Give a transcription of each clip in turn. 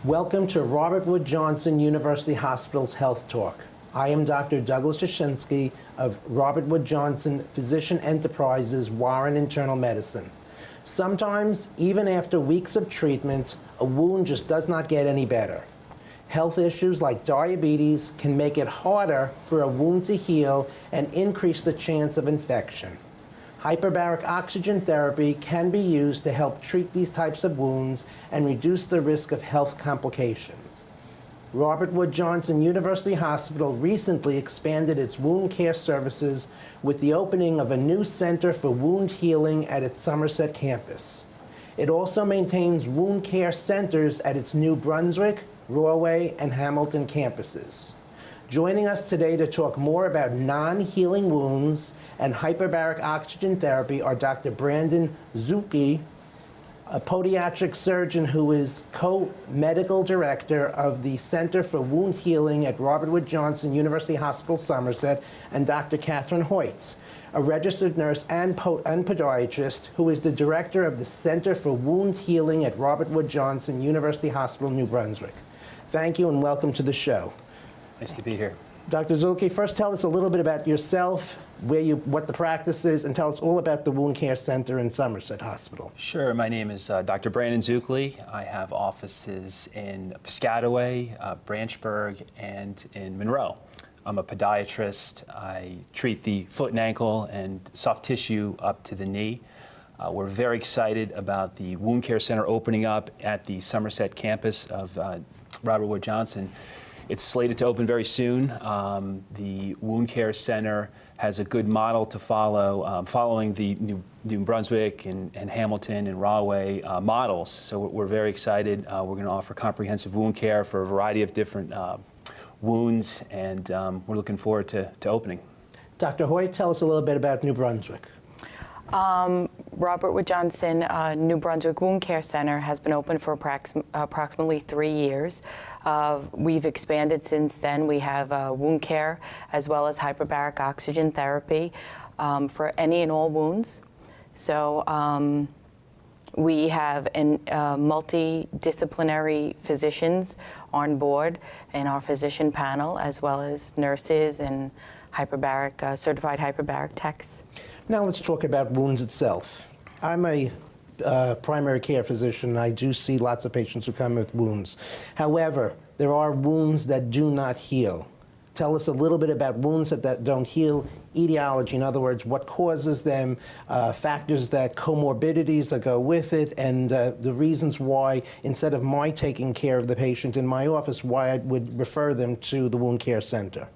Welcome to Robert Wood Johnson University Hospital's Health Talk. I am Dr. Douglas Jashinsky of Robert Wood Johnson Physician Enterprises, Warren Internal Medicine. Sometimes, even after weeks of treatment, a wound just does not get any better. Health issues like diabetes can make it harder for a wound to heal and increase the chance of infection. Hyperbaric oxygen therapy can be used to help treat these types of wounds and reduce the risk of health complications. Robert Wood Johnson University Hospital recently expanded its wound care services with the opening of a new center for wound healing at its Somerset campus. It also maintains wound care centers at its New Brunswick, Rahway, and Hamilton campuses. Joining us today to talk more about non-healing wounds and hyperbaric oxygen therapy are Dr. Brandon Zuklie, a podiatric surgeon who is co-medical director of the Center for Wound Healing at Robert Wood Johnson University Hospital, Somerset, and Dr. Catherine Hoyt, a registered nurse and podiatrist who is the director of the Center for Wound Healing at Robert Wood Johnson University Hospital, New Brunswick. Thank you and welcome to the show. Nice to be here. Dr. Zuklie, first tell us a little bit about yourself, what the practice is, and tell us all about the Wound Care Center in Somerset Hospital. Sure. My name is Dr. Brandon Zuklie. I have offices in Piscataway, Branchburg, and in Monroe. I'm a podiatrist. I treat the foot and ankle and soft tissue up to the knee. We're very excited about the Wound Care Center opening up at the Somerset campus of Robert Wood Johnson. It's slated to open very soon. The Wound Care Center has a good model to follow, following the New Brunswick and Hamilton and Rahway models. So we're very excited. We're going to offer comprehensive wound care for a variety of different wounds, and we're looking forward to opening. Dr. Hoyt, tell us a little bit about New Brunswick. Robert Wood Johnson New Brunswick Wound Care Center has been open for approximately 3 years. We've expanded since then. We have wound care as well as hyperbaric oxygen therapy for any and all wounds. So we have multidisciplinary physicians on board in our physician panel, as well as nurses and hyperbaric, certified hyperbaric techs. Now let's talk about wounds itself. I'm a primary care physician. I do see lots of patients who come with wounds. However, there are wounds that do not heal. Tell us a little bit about wounds that don't heal, etiology, in other words, what causes them, factors comorbidities that go with it, and the reasons why, instead of my taking care of the patient in my office, why I would refer them to the Wound Care Center.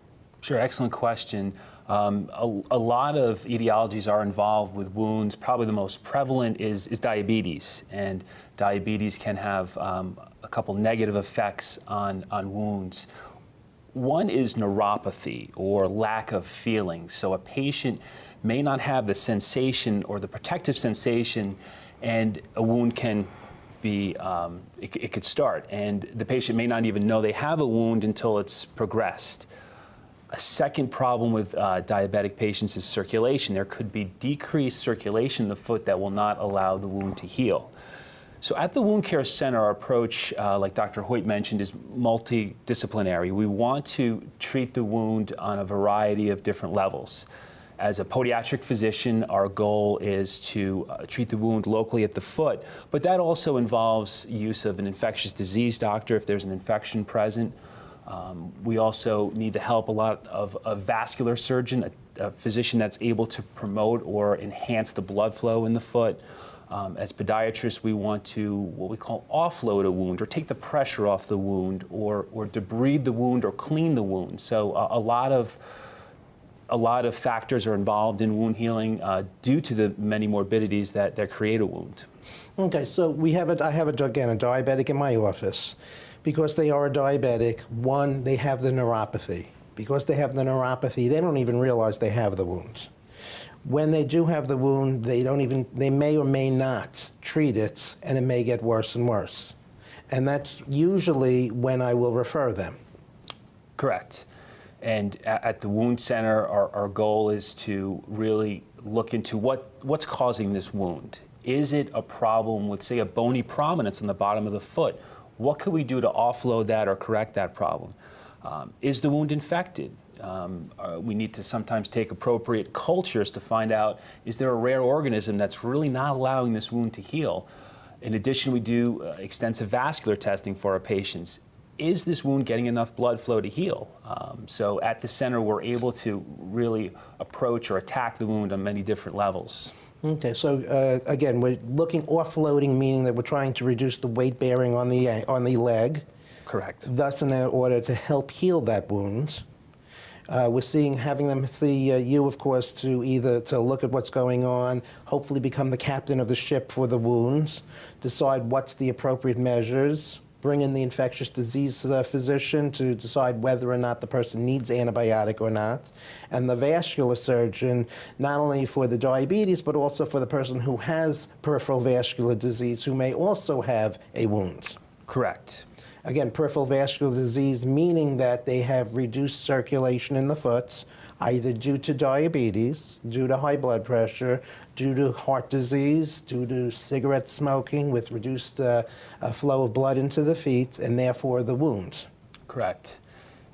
Sure, excellent question. A lot of etiologies are involved with wounds. Probably the most prevalent is diabetes, and diabetes can have a couple negative effects on wounds. One is neuropathy, or lack of feeling. So a patient may not have the sensation or the protective sensation, and a wound can be, it could start, and the patient may not even know they have a wound until it's progressed. A second problem with diabetic patients is circulation. There could be decreased circulation in the foot that will not allow the wound to heal. So at the Wound Care Center, our approach, like Dr. Hoyt mentioned, is multidisciplinary. We want to treat the wound on a variety of different levels. As a podiatric physician, our goal is to treat the wound locally at the foot, but that also involves use of an infectious disease doctor if there's an infection present. We also need the help a lot of a vascular surgeon, a physician that's able to promote or enhance the blood flow in the foot. As podiatrists, we want to, what we call, offload a wound, or take the pressure off the wound, or debride the wound, or clean the wound. So a lot of factors are involved in wound healing due to the many morbidities that create a wound. Okay, so I have a diabetic in my office. Because they are a diabetic, one, they have the neuropathy. Because they have the neuropathy, they don't even realize they have the wound. When they do have the wound, they may or may not treat it, and it may get worse and worse. And that's usually when I will refer them. Correct. And at the Wound Center, our goal is to really look into what's causing this wound. Is it a problem with, say, a bony prominence on the bottom of the foot? What can we do to offload that or correct that problem? Is the wound infected? We need to sometimes take appropriate cultures to find out, is there a rare organism that's really not allowing this wound to heal? In addition, we do extensive vascular testing for our patients. Is this wound getting enough blood flow to heal? So at the center, we're able to really approach or attack the wound on many different levels. Okay, so again, we're looking offloading, meaning that we're trying to reduce the weight bearing on the leg. Correct. Thus, in order to help heal that wound. We're having them see you, of course, to look at what's going on, hopefully become the captain of the ship for the wounds, decide what's the appropriate measures, bring in the infectious disease physician to decide whether or not the person needs antibiotic or not, and the vascular surgeon, not only for the diabetes, but also for the person who has peripheral vascular disease, who may also have a wound. Correct. Again, peripheral vascular disease, meaning that they have reduced circulation in the foot, either due to diabetes, due to high blood pressure, due to heart disease, due to cigarette smoking with reduced flow of blood into the feet, and therefore the wound. Correct.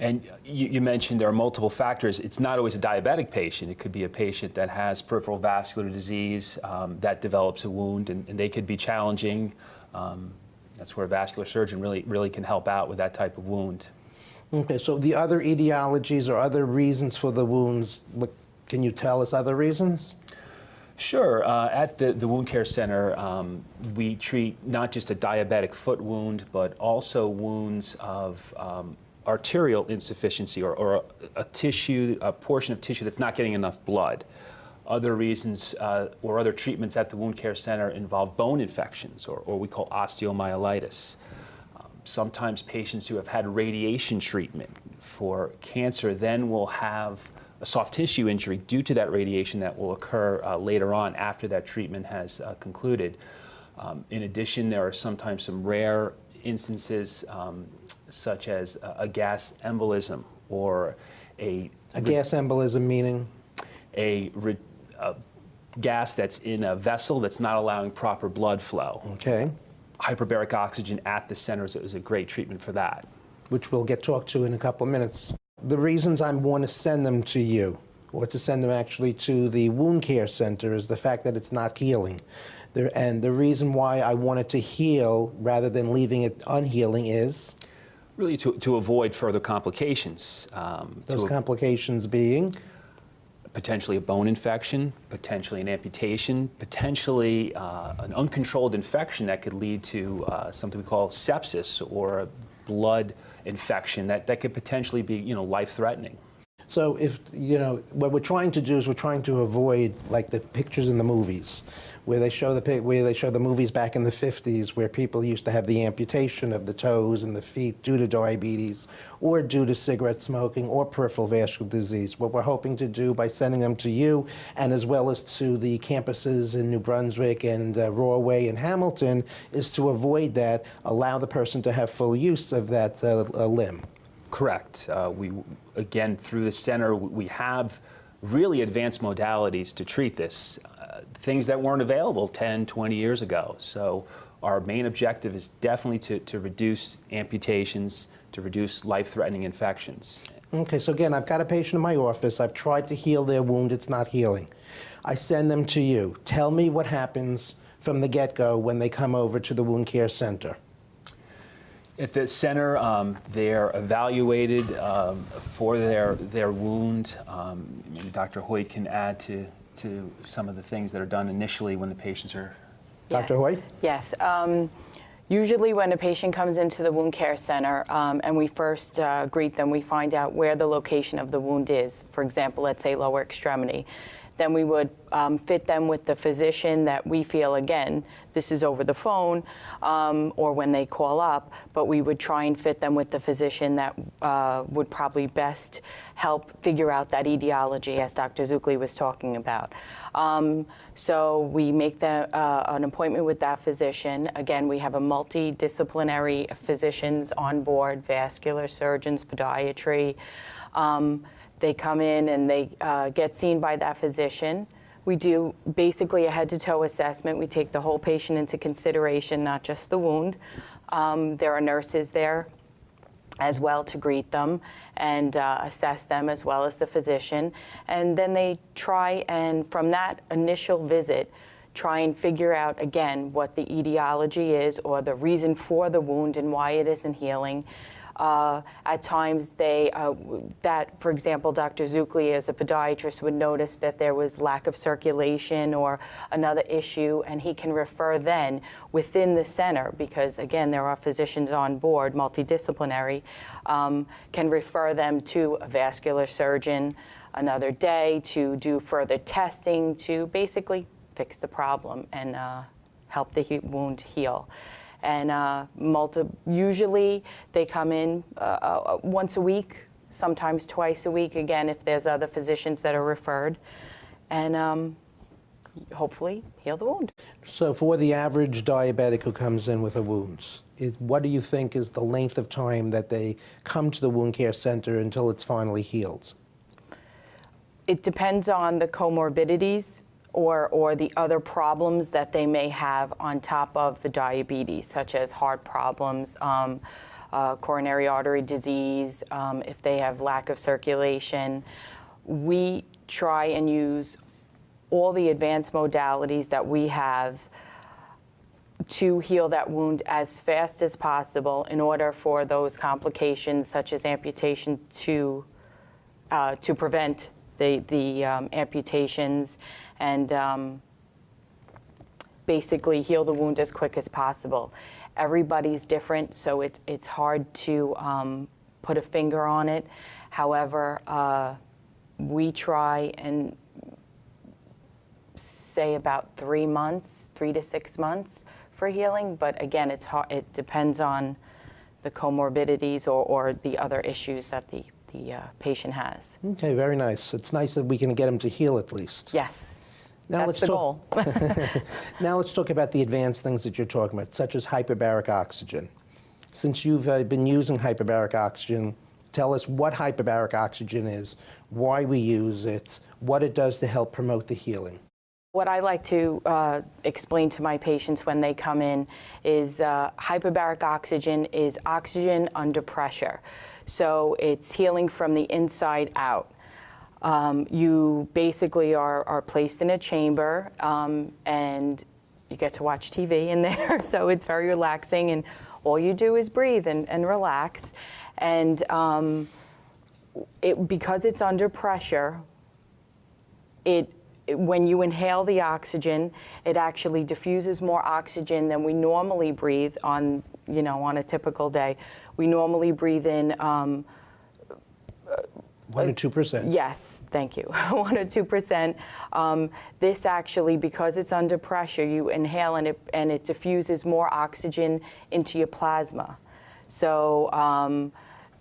And you mentioned there are multiple factors. It's not always a diabetic patient. It could be a patient that has peripheral vascular disease that develops a wound, and they could be challenging. That's where a vascular surgeon really can help out with that type of wound. Okay, so the other etiologies or other reasons for the wounds, can you tell us other reasons? Sure. At the wound care center, we treat not just a diabetic foot wound, but also wounds of arterial insufficiency or a portion of tissue that's not getting enough blood. Other reasons or other treatments at the wound care center involve bone infections, or we call osteomyelitis. Sometimes patients who have had radiation treatment for cancer then will have a soft tissue injury due to that radiation that will occur later on after that treatment has concluded. In addition, there are sometimes some rare instances such as a gas embolism or a gas embolism meaning? A gas that's in a vessel that's not allowing proper blood flow. Okay. Hyperbaric oxygen at the center is a great treatment for that. Which we'll talk to in a couple of minutes. The reasons I want to send them to you, or to send them actually to the wound care center, is the fact that it's not healing. And the reason why I want it to heal rather than leaving it unhealing is? Really to avoid further complications. Those complications being? Potentially a bone infection, potentially an amputation, potentially an uncontrolled infection that could lead to something we call sepsis, or a blood infection that could potentially be, life-threatening. So what we're trying to do is we're trying to avoid like the pictures in the movies, where they show the movies back in the 50s where people used to have the amputation of the toes and the feet due to diabetes or due to cigarette smoking or peripheral vascular disease. What we're hoping to do by sending them to you, and as well as to the campuses in New Brunswick and Rahway and Hamilton, is to avoid that, allow the person to have full use of that limb. Correct. Again, through the center, we have really advanced modalities to treat this, things that weren't available 10, 20 years ago. So our main objective is definitely to reduce amputations, to reduce life-threatening infections. Okay, so again, I've got a patient in my office. I've tried to heal their wound. It's not healing. I send them to you. Tell me what happens from the get-go when they come over to the wound care center. At the center, they're evaluated for their wound. Maybe Dr. Hoyt can add to some of the things that are done initially when the patients are... Dr. Hoyt? Yes. Usually when a patient comes into the wound care center and we first greet them, we find out where the location of the wound is. For example, let's say lower extremity. Then we would fit them with the physician that we feel, again, this is over the phone or when they call up, but we would try and fit them with the physician that would probably best help figure out that etiology, as Dr. Zuklie was talking about. So we make an appointment with that physician. Again, we have a multidisciplinary physicians on board, vascular surgeons, podiatry. They come in and they get seen by that physician. We do basically a head-to-toe assessment. We take the whole patient into consideration, not just the wound. There are nurses there as well to greet them and assess them, as well as the physician. And then they try and, from that initial visit, try and figure out, again, what the etiology is or the reason for the wound and why it isn't healing. At times, for example, Dr. Zuklie, as a podiatrist, would notice that there was lack of circulation or another issue, and he can refer then within the center, because again, there are physicians on board, multidisciplinary, can refer them to a vascular surgeon another day to do further testing to basically fix the problem and help the wound heal. And usually they come in once a week, sometimes twice a week, again, if there's other physicians that are referred, and hopefully heal the wound. So for the average diabetic who comes in with a wound, what do you think is the length of time that they come to the wound care center until it's finally healed? It depends on the comorbidities or the other problems that they may have on top of the diabetes, such as heart problems, coronary artery disease, if they have lack of circulation. We try and use all the advanced modalities that we have to heal that wound as fast as possible in order for those complications, such as amputation, to prevent the amputations and basically heal the wound as quick as possible. Everybody's different, so it's hard to put a finger on it. However, we try and say about 3 months, 3 to 6 months for healing, but again, it's hard. It depends on the comorbidities or the other issues that the patient has. Okay, very nice. It's nice that we can get them to heal at least. Yes. Now That's the goal. Now let's talk about the advanced things that you're talking about, such as hyperbaric oxygen. Since you've been using hyperbaric oxygen, tell us what hyperbaric oxygen is, why we use it, what it does to help promote the healing. What I like to explain to my patients when they come in is hyperbaric oxygen is oxygen under pressure. So it's healing from the inside out. You basically are placed in a chamber and you get to watch TV in there, so it's very relaxing, and all you do is breathe and relax. And because it's under pressure, when you inhale the oxygen, it actually diffuses more oxygen than we normally breathe on a typical day. We normally breathe in 1 or 2%. Yes, thank you. 1 or 2%. This actually, because it's under pressure, you inhale and it diffuses more oxygen into your plasma. So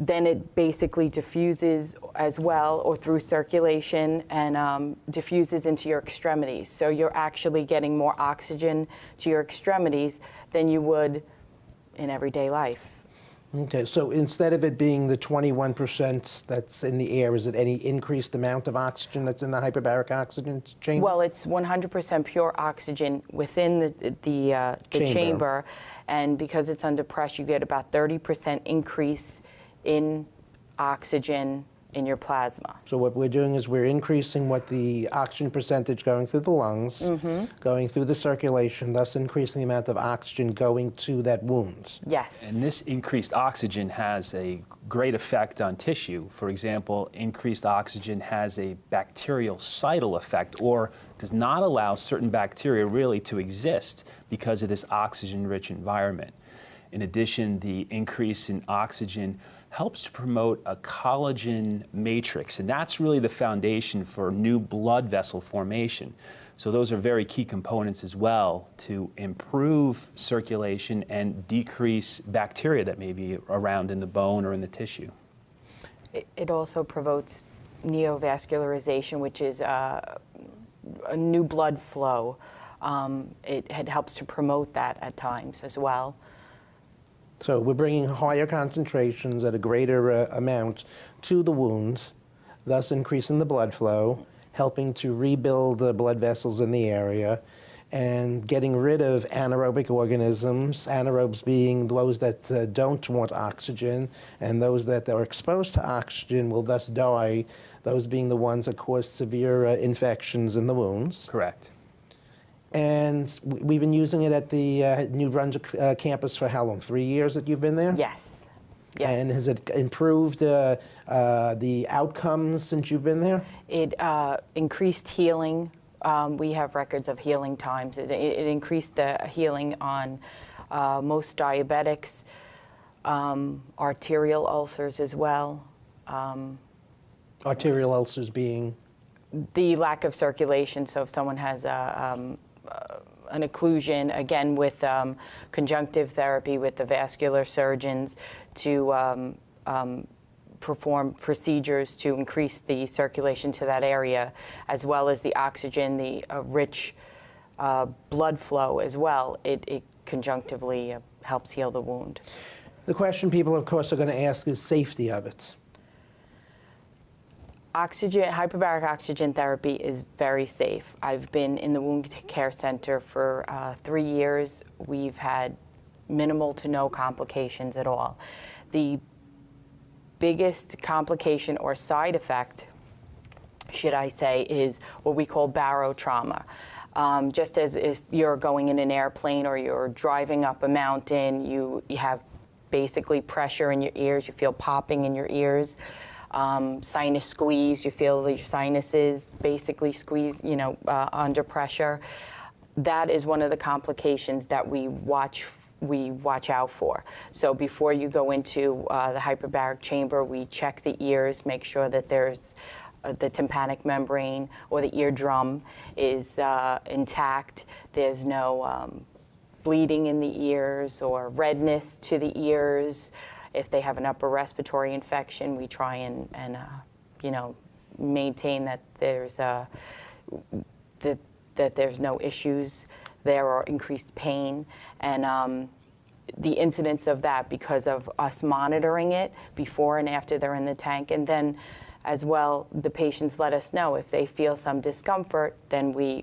then it basically diffuses as well, or through circulation, and diffuses into your extremities. So you're actually getting more oxygen to your extremities than you would in everyday life. Okay, so instead of it being the 21% that's in the air, is it any increased amount of oxygen that's in the hyperbaric oxygen chamber? Well, it's 100% pure oxygen within the chamber, and because it's under pressure, you get about 30% increase in oxygen in your plasma. So what we're doing is we're increasing what the oxygen percentage going through the lungs, going through the circulation, thus increasing the amount of oxygen going to that wound. Yes. And this increased oxygen has a great effect on tissue. For example, increased oxygen has a bactericidal effect, or does not allow certain bacteria really to exist because of this oxygen-rich environment. In addition, the increase in oxygen helps to promote a collagen matrix, and that's really the foundation for new blood vessel formation. So those are very key components as well to improve circulation and decrease bacteria that may be around in the bone or in the tissue. It also promotes neovascularization, which is a new blood flow. It helps to promote that at times as well. So we're bringing higher concentrations at a greater amount to the wound, thus increasing the blood flow, helping to rebuild the blood vessels in the area, and getting rid of anaerobic organisms, anaerobes being those that don't want oxygen, and those that are exposed to oxygen will thus die, those being the ones that cause severe infections in the wounds. Correct. And we've been using it at the New Brunswick campus for how long? 3 years that you've been there? Yes. Yes. And has it improved the outcomes since you've been there? It increased healing. We have records of healing times. It increased the healing on most diabetics, arterial ulcers as well. Arterial ulcers being? The lack of circulation. So if someone has an occlusion, again with conjunctive therapy with the vascular surgeons to perform procedures to increase the circulation to that area, as well as the oxygen, the rich blood flow as well. It conjunctively helps heal the wound. The question people, of course, are going to ask is safety of it. Hyperbaric oxygen therapy is very safe. I've been in the wound care center for 3 years. We've had minimal to no complications at all. The biggest complication or side effect, should I say, is what we call barotrauma. Just as if you're going in an airplane or you're driving up a mountain, you have basically pressure in your ears, you feel popping in your ears. Sinus squeeze, you feel your sinuses basically squeeze, under pressure. That is one of the complications that we watch out for. So before you go into the hyperbaric chamber, we check the ears, make sure that there's the tympanic membrane or the eardrum is intact. There's no bleeding in the ears or redness to the ears. If they have an upper respiratory infection, we try and maintain that there's that there's no issues there or increased pain. And the incidence of that, because of us monitoring it before and after they're in the tank, and then as well, the patients let us know if they feel some discomfort, then we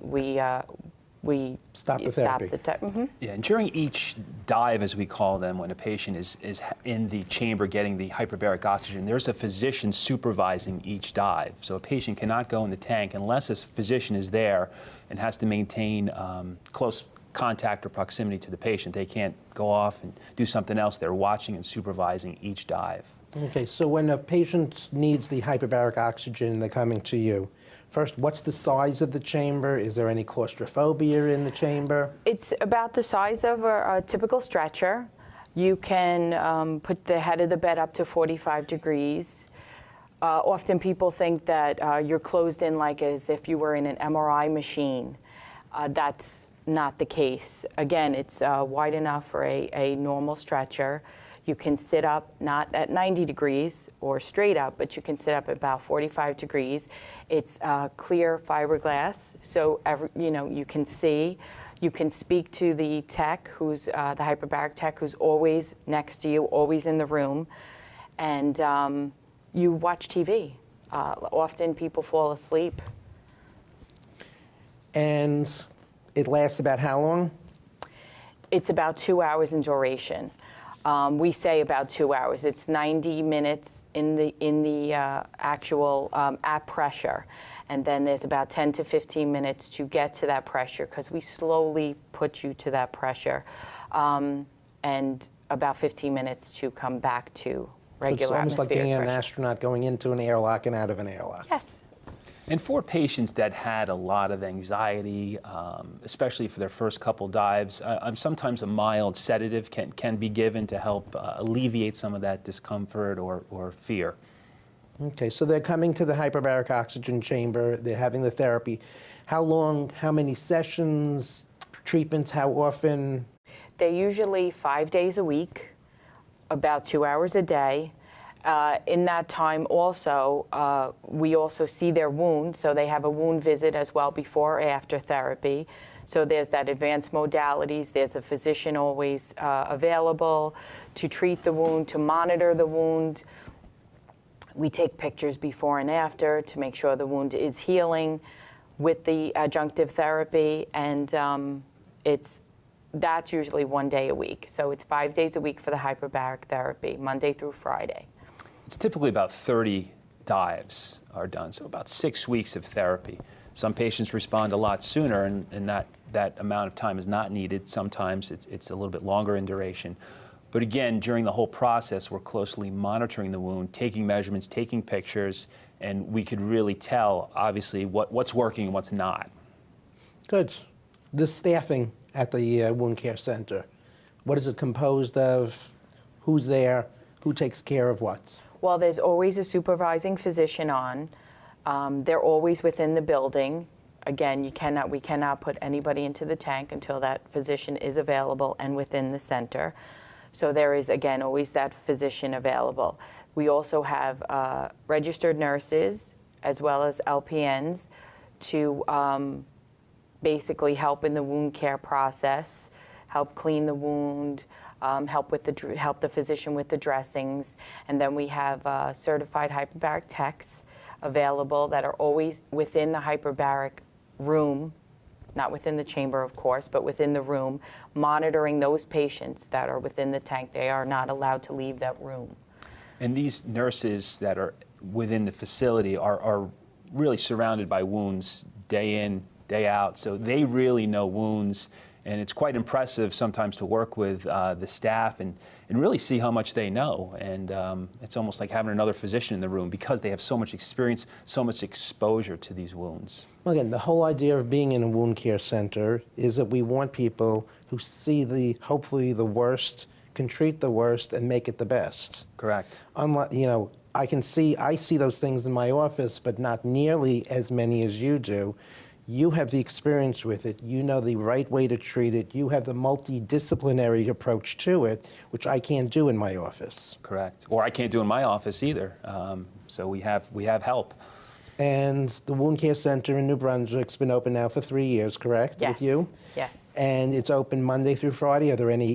stop the therapy. Yeah, and during each dive, as we call them, when a patient is in the chamber getting the hyperbaric oxygen, there's a physician supervising each dive. So a patient cannot go in the tank unless a physician is there and has to maintain close contact or proximity to the patient. They can't go off and do something else. They're watching and supervising each dive. Okay, so when a patient needs the hyperbaric oxygen, they're coming to you. First, what's the size of the chamber? Is there any claustrophobia in the chamber? It's about the size of a typical stretcher. You can put the head of the bed up to 45 degrees. Often people think that you're closed in like as if you were in an MRI machine. That's not the case. Again, it's wide enough for a normal stretcher. You can sit up, not at 90 degrees or straight up, but you can sit up at about 45 degrees. It's clear fiberglass, so you can see. You can speak to the tech, who's the hyperbaric tech, who's always next to you, always in the room, and you watch TV. Often people fall asleep. And it lasts about how long? It's about 2 hours in duration. We say about 2 hours. It's 90 minutes in the actual at pressure, and then there's about 10 to 15 minutes to get to that pressure because we slowly put you to that pressure, and about 15 minutes to come back to regular atmospheric pressure. It's almost like being an astronaut going into an airlock and out of an airlock. Yes. And for patients that had a lot of anxiety, especially for their first couple dives, sometimes a mild sedative can be given to help alleviate some of that discomfort or fear. Okay, so they're coming to the hyperbaric oxygen chamber, they're having the therapy. How long, how many sessions, treatments, how often? They're usually 5 days a week, about 2 hours a day. In that time also, we also see their wound, so they have a wound visit as well before or after therapy. So there's that advanced modalities, there's a physician always available to treat the wound, to monitor the wound. We take pictures before and after to make sure the wound is healing with the adjunctive therapy, and that's usually 1 day a week. So it's 5 days a week for the hyperbaric therapy, Monday through Friday. It's typically about 30 dives are done, so about 6 weeks of therapy. Some patients respond a lot sooner, and that amount of time is not needed. Sometimes it's a little bit longer in duration. But again, during the whole process, we're closely monitoring the wound, taking measurements, taking pictures, and we could really tell, obviously, what's working and what's not. Good. The staffing at the wound care center, what is it composed of? Who's there? Who takes care of what? Well, there's always a supervising physician on. They're always within the building. Again, we cannot put anybody into the tank until that physician is available and within the center. So there is, again, always that physician available. We also have registered nurses as well as LPNs to basically help in the wound care process, help clean the wound, help the physician with the dressings. And then we have certified hyperbaric techs available that are always within the hyperbaric room, not within the chamber, of course, but within the room, monitoring those patients that are within the tank. They are not allowed to leave that room. And these nurses that are within the facility are really surrounded by wounds day in, day out. So they really know wounds, and it's quite impressive sometimes to work with the staff and really see how much they know. And it's almost like having another physician in the room because they have so much experience, so much exposure to these wounds. Well, again, the whole idea of being in a wound care center is that we want people who see hopefully the worst, can treat the worst and make it the best. Correct. Unlike, I see those things in my office, but not nearly as many as you do. You have the experience with it. You know the right way to treat it. You have the multidisciplinary approach to it, which I can't do in my office. Correct. Or I can't do in my office either. So we have help. And the Wound Care Center in New Brunswick's been open now for 3 years, correct? Yes. With you? Yes. And it's open Monday through Friday. Are there any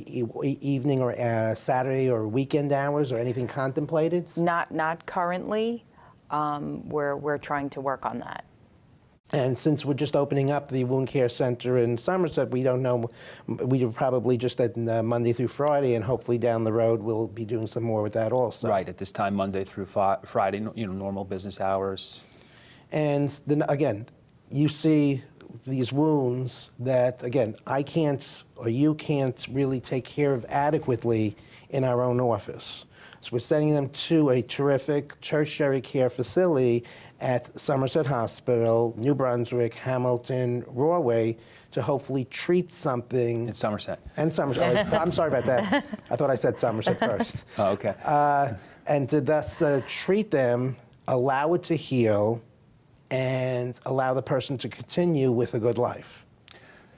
evening or Saturday or weekend hours or anything contemplated? Not currently. We're trying to work on that. And since we're just opening up the Wound Care Center in Somerset, we don't know. We are probably just at Monday through Friday, and hopefully down the road we'll be doing some more with that also. Right, at this time, Monday through Friday, normal business hours. And then again, you see these wounds that, again, I can't or you can't really take care of adequately in our own office. So we're sending them to a terrific tertiary care facility at Somerset Hospital, New Brunswick, Hamilton, Raway, to hopefully treat something. In Somerset. And Somerset. I'm sorry about that. I thought I said Somerset first. Oh, okay. And to thus treat them, allow it to heal, and allow the person to continue with a good life.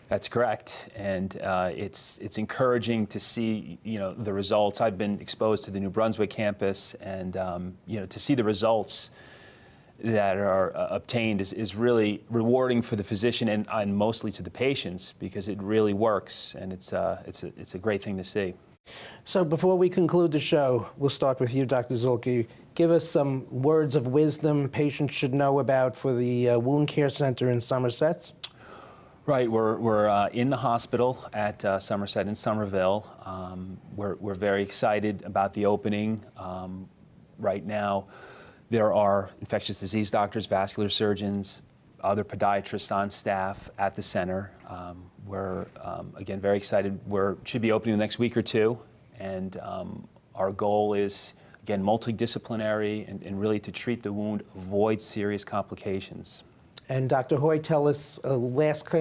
That's correct, and it's encouraging to see the results. I've been exposed to the New Brunswick campus, and to see the results that are obtained is really rewarding for the physician and mostly to the patients, because it really works, and it's a great thing to see. So before we conclude the show, we'll start with you, Dr. Zuklie. Give us some words of wisdom patients should know about for the Wound Care Center in Somerset. Right, we're in the hospital at Somerset in Somerville. We're very excited about the opening. Right now, there are infectious disease doctors, vascular surgeons, other podiatrists on staff at the center. We're, again, very excited. We should be opening the next week or two, and our goal is, again, multidisciplinary and really to treat the wound, avoid serious complications. And Dr. Hoyt, tell us last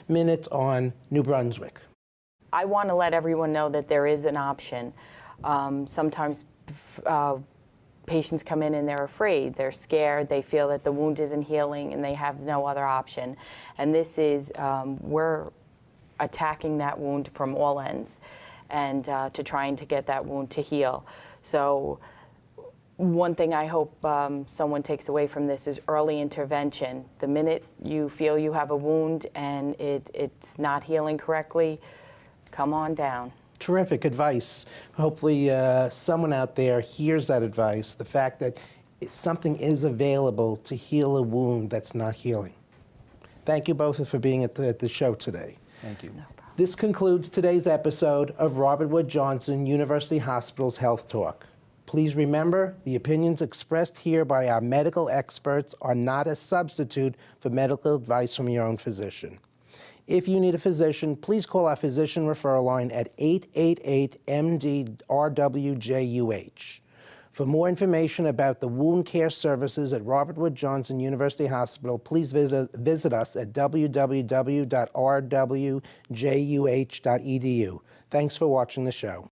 minute on New Brunswick. I want to let everyone know that there is an option. Sometimes patients come in and they're afraid, they're scared, they feel that the wound isn't healing and they have no other option. And this is, we're attacking that wound from all ends and to trying to get that wound to heal. So one thing I hope someone takes away from this is early intervention. The minute you feel you have a wound and it's not healing correctly, come on down. Terrific advice. Hopefully someone out there hears that advice. The fact that something is available to heal a wound that's not healing. Thank you both for being at the show today. Thank you. No problem. This concludes today's episode of Robert Wood Johnson University Hospital's Health Talk. Please remember, the opinions expressed here by our medical experts are not a substitute for medical advice from your own physician. If you need a physician, please call our physician referral line at 888-MD-RWJUH. For more information about the wound care services at Robert Wood Johnson University Hospital, please visit us at www.rwjuh.edu. Thanks for watching the show.